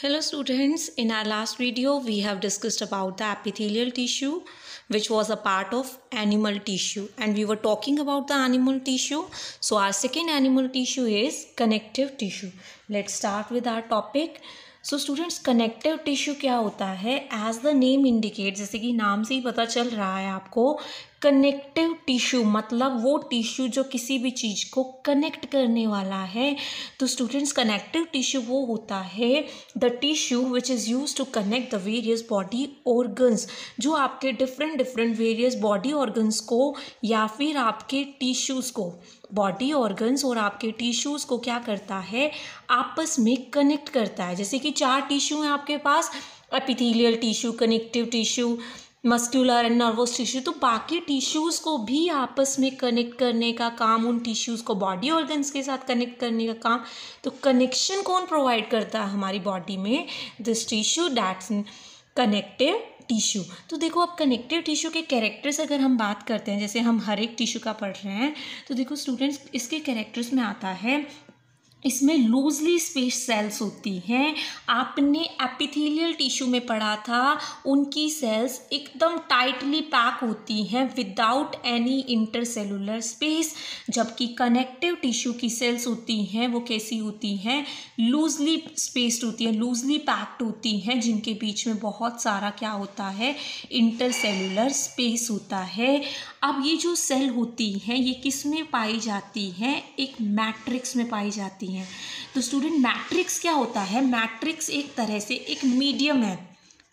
Hello students, in our last video we have discussed about the epithelial tissue which was a part of animal tissue and we were talking about the animal tissue. So our second animal tissue is connective tissue. Let's start with our topic. So students connective tissue क्या होता है? As the name indicate, जैसे कि नाम से ही पता चल रहा है आपको, कनेक्टिव टिश्यू मतलब वो टिश्यू जो किसी भी चीज़ को कनेक्ट करने वाला है. तो स्टूडेंट्स कनेक्टिव टिश्यू वो होता है the tissue which is used to connect the various body organs, जो आपके डिफरेंट वेरियस बॉडी ऑर्गन्स को या फिर आपके टिश्यूज़ को, बॉडी ऑर्गन्स और आपके टिश्यूज़ को क्या करता है, आपस में कनेक्ट करता है. जैसे कि 4 टिश्यू हैं आपके पास, epithelial tissue, connective tissue, muscular and nervous tissue. तो बाकी टिश्यूज़ को भी आपस में कनेक्ट करने का काम, उन टिश्यूज़ को बॉडी ऑर्गन्स के साथ कनेक्ट करने का काम. तो कनेक्शन कौन प्रोवाइड करता है हमारी बॉडी में? This tissue, that's connective tissue. तो देखो अब कनेक्टिव टिश्यू के कैरेक्टर्स अगर हम बात करते हैं, जैसे हम हर एक टिश्यू का पढ़ रहे हैं, तो देखो स्टूडेंट्स इसके कैरेक्टर्स में आता है, इसमें लूजली स्पेस सेल्स होती हैं. आपने एपिथेलियल टिश्यू में पढ़ा था, उनकी सेल्स एकदम टाइटली पैक होती हैं विदाउट एनी इंटरसेलुलर स्पेस, जबकि कनेक्टिव टिश्यू की सेल्स होती हैं वो कैसी होती हैं? लूजली स्पेस्ड होती हैं, लूजली पैक्ड होती हैं, जिनके बीच में बहुत सारा क्या होता है, इंटरसेलुलर स्पेस होता है. अब ये जो सेल होती हैं ये किस में पाई जाती हैं? एक मैट्रिक्स में पाई जाती हैं. तो स्टूडेंट मैट्रिक्स क्या होता है? मैट्रिक्स एक तरह से एक मीडियम है.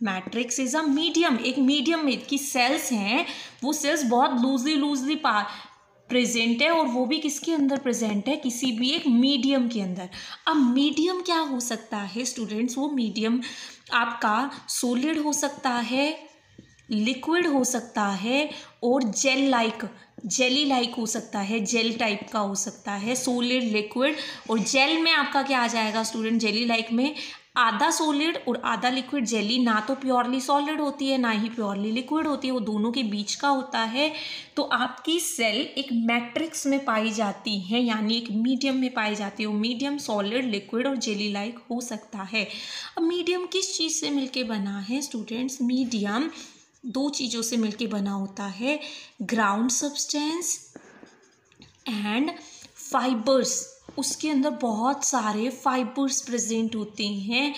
Matrix is a medium. एक मीडियम में की सेल्स हैं, वो सेल्स बहुत लूजली प्रेजेंट है, और वो भी किसके अंदर प्रेजेंट है? किसी भी एक मीडियम के अंदर. अब मीडियम क्या हो सकता है स्टूडेंट्स? वो मीडियम आपका सॉलिड हो सकता है, लिक्विड हो सकता है, और जेली लाइक हो सकता है, जेल टाइप का हो सकता है. सॉलिड, लिक्विड और जेल में आपका क्या आ जाएगा स्टूडेंट? जेली लाइक में आधा सॉलिड और आधा लिक्विड. जेली ना तो प्योरली सॉलिड होती है ना ही प्योरली लिक्विड होती है, वो दोनों के बीच का होता है. तो आपकी सेल एक मैट्रिक्स में पाई जाती है, यानी एक मीडियम में पाई जाती है. वो मीडियम सॉलिड, लिक्विड और जेली लाइक हो सकता है. अब मीडियम किस चीज़ से मिलके बना है स्टूडेंट्स? मीडियम 2 चीज़ों से मिलके बना होता है, ग्राउंड सब्सटेंस एंड फाइबर्स. उसके अंदर बहुत सारे फाइबर्स प्रेजेंट होते हैं,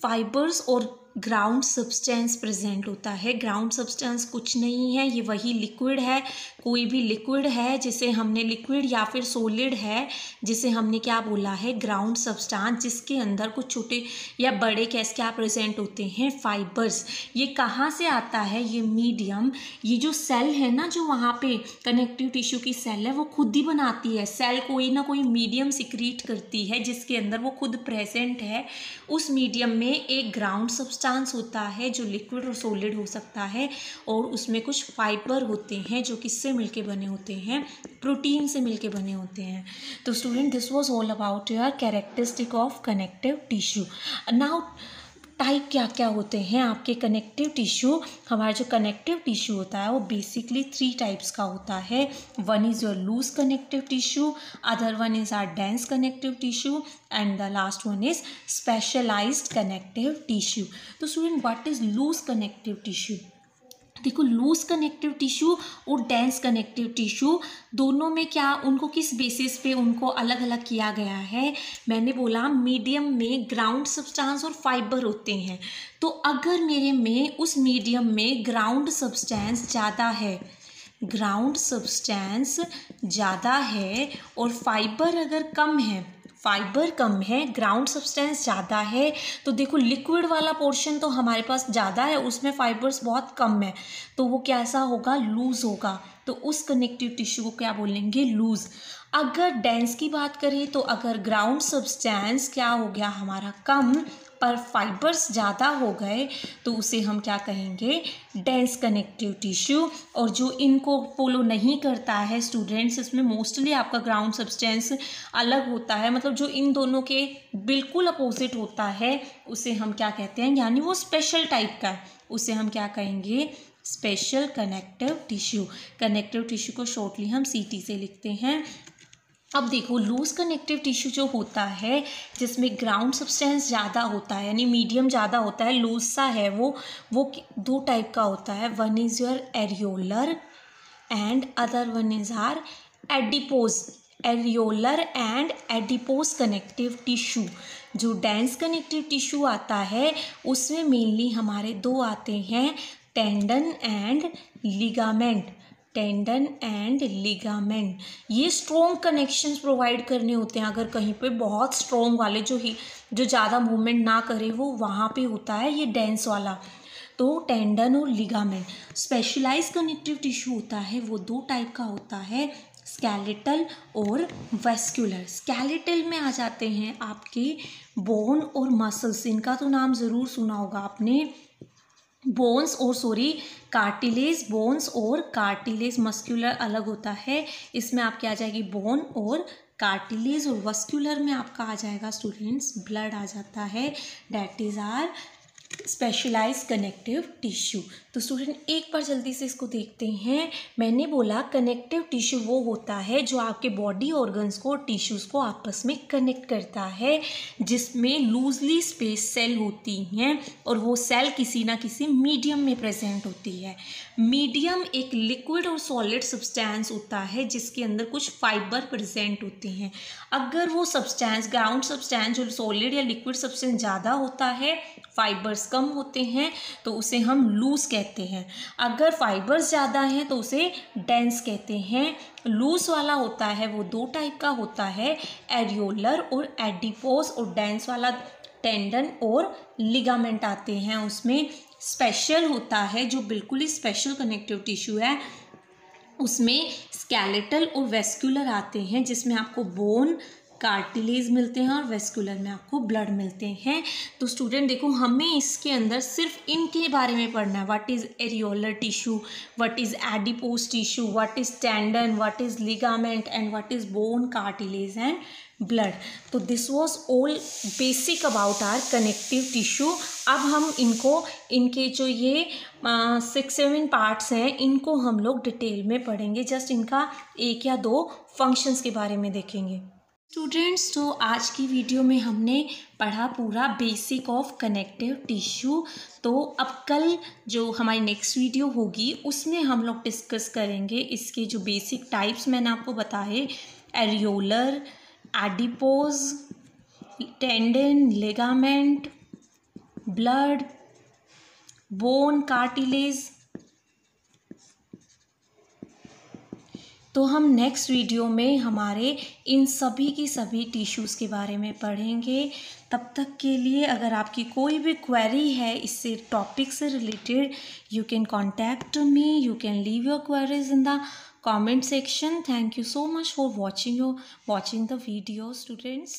फाइबर्स और ग्राउंड सब्सटेंस प्रेजेंट होता है. ग्राउंड सब्सटेंस कुछ नहीं है, ये वही लिक्विड है. कोई भी लिक्विड है जिसे हमने लिक्विड या फिर सॉलिड है जिसे हमने क्या बोला है? ग्राउंड सब्सटेंस, जिसके अंदर कुछ छोटे या बड़े कैसे क्या प्रेजेंट होते हैं? फाइबर्स. ये कहाँ से आता है? ये मीडियम, ये जो सेल है ना, जो वहाँ पे कनेक्टिव टिश्यू की सेल है, वो खुद ही बनाती है. सेल कोई ना कोई मीडियम सिक्रीट करती है जिसके अंदर वो खुद प्रेजेंट है. उस मीडियम में एक ग्राउंड सब्सटेंस होता है जो लिक्विड और सॉलिड हो सकता है, और उसमें कुछ फाइबर होते हैं जो किससे मिलके बने होते हैं? प्रोटीन से मिलके बने होते हैं. तो student this was all about your characteristic of connective tissue. Now type क्या क्या होते हैं आपके कनेक्टिव टिश्यू? हमारा जो कनेक्टिव टिश्यू होता है वो बेसिकली 3 टाइप्स का होता है. One is your loose connective tissue, other one is our dense connective tissue, and the last one is specialised connective tissue. तो student what is loose connective tissue? देखो loose connective tissue और dense connective tissue दोनों में क्या, उनको किस basis पे उनको अलग अलग किया गया है? मैंने बोला मीडियम में ग्राउंड सब्सटेंस और फाइबर होते हैं. तो अगर मेरे में उस मीडियम में ग्राउंड सब्सटेंस ज़्यादा है, ग्राउंड सब्सटेंस ज़्यादा है और फाइबर अगर कम है, फाइबर कम है, ग्राउंड सब्सटेंस ज़्यादा है, तो देखो लिक्विड वाला पोर्शन तो हमारे पास ज़्यादा है, उसमें फाइबर्स बहुत कम है, तो वो कैसा होगा? लूज़ होगा. तो उस कनेक्टिव टिश्यू को क्या बोलेंगे? लूज़. अगर डेंस की बात करें तो अगर ग्राउंड सब्सटेंस क्या हो गया हमारा? कम, पर फाइबर्स ज़्यादा हो गए, तो उसे हम क्या कहेंगे? Dense connective tissue. और जो इनको फॉलो नहीं करता है स्टूडेंट्स, इसमें मोस्टली आपका ग्राउंड सब्सटेंस अलग होता है, मतलब जो इन दोनों के बिल्कुल अपोजिट होता है, उसे हम क्या कहते हैं? यानी वो स्पेशल टाइप का, उसे हम क्या कहेंगे? Special connective tissue. Connective tissue को शॉर्टली हम CT से लिखते हैं. अब देखो लूज कनेक्टिव टिश्यू जो होता है जिसमें ग्राउंड सब्सटेंस ज़्यादा होता है यानी मीडियम ज़्यादा होता है, लूज सा है वो 2 टाइप का होता है। One is your areolar and other one is our adipose. Areolar and adipose connective tissue. जो डेंस कनेक्टिव टिश्यू आता है उसमें मेनली हमारे 2 आते हैं, tendon and ligament. Tendon and ligament ये स्ट्रॉन्ग कनेक्शंस प्रोवाइड करने होते हैं। अगर कहीं पे बहुत स्ट्रॉन्ग वाले जो ज़्यादा मूवमेंट ना करे वो वहाँ पे होता है ये डेंस वाला, तो टेंडन और लिगामेंट। स्पेशलाइज कनेक्टिव टिश्यू होता है वो 2 टाइप का होता है, स्केलेटल और वेस्कुलर। स्केलेटल में आ जाते हैं आपके बोन और मसल्स, इनका तो नाम ज़रूर सुना होगा आपने। कार्टिलेज, बोन्स और कार्टिलेज। मस्कुलर अलग होता है, इसमें आपके आ जाएगी बोन और कार्टिलेज, और वस्कुलर में आपका आ जाएगा स्टूडेंट्स ब्लड आ जाता है। That is our specialise connective tissue. तो स्टूडेंट एक बार जल्दी से इसको देखते हैं। मैंने बोला कनेक्टिव टिश्यू वो होता है जो आपके बॉडी ऑर्गन्स को, टिश्यूज़ को आपस में कनेक्ट करता है, जिसमें लूजली स्पेस सेल होती हैं और वो सेल किसी ना किसी मीडियम में प्रेजेंट होती है। मीडियम एक लिक्विड और सॉलिड सब्सटेंस होता है जिसके अंदर कुछ फाइबर प्रेजेंट होते हैं। अगर वो सब्सटेंस, ग्राउंड सब्सटेंस जो सॉलिड या लिक्विड सब्सटेंस ज़्यादा होता है, फाइबर्स कम होते हैं, तो उसे हम लूज कहते हैं। अगर फाइबर्स ज़्यादा हैं तो उसे डेंस कहते हैं। लूज वाला होता है वो 2 टाइप का होता है, एरियोलर और एडिपोज, और डेंस वाला टेंडन और लिगामेंट आते हैं उसमें। स्पेशल होता है जो बिल्कुल ही स्पेशल कनेक्टिव टिश्यू है, उसमें स्केलेटल और वेस्कुलर आते हैं, जिसमें आपको बोन, कार्टिलेज मिलते हैं और वेस्कुलर में आपको ब्लड मिलते हैं। तो स्टूडेंट देखो हमें इसके अंदर सिर्फ इनके बारे में पढ़ना है। What is areolar tissue, what is adipose tissue, what is tendon, what is ligament and what is bone, cartilage and blood. तो this was all basic about our connective tissue. अब हम इनके जो ये 6-7 पार्ट्स हैं इनको हम लोग डिटेल में पढ़ेंगे। जस्ट इनका 1 या 2 फंक्शंस के बारे में देखेंगे। स्टूडेंट्स तो आज की वीडियो में हमने पढ़ा पूरा बेसिक ऑफ कनेक्टिव टिश्यू। तो अब कल जो हमारी नेक्स्ट वीडियो होगी उसमें हम लोग डिस्कस करेंगे इसके जो बेसिक टाइप्स मैंने आपको बताए, areolar, adipose, tendon, ligament, blood, bone, cartilage. तो हम नेक्स्ट वीडियो में हमारे इन सभी की सभी टिश्यूज़ के बारे में पढ़ेंगे। तब तक के लिए अगर आपकी कोई भी क्वेरी है इससे टॉपिक से related, you can contact me, you can leave your queries in the comment section. Thank you so much for watching the video, students.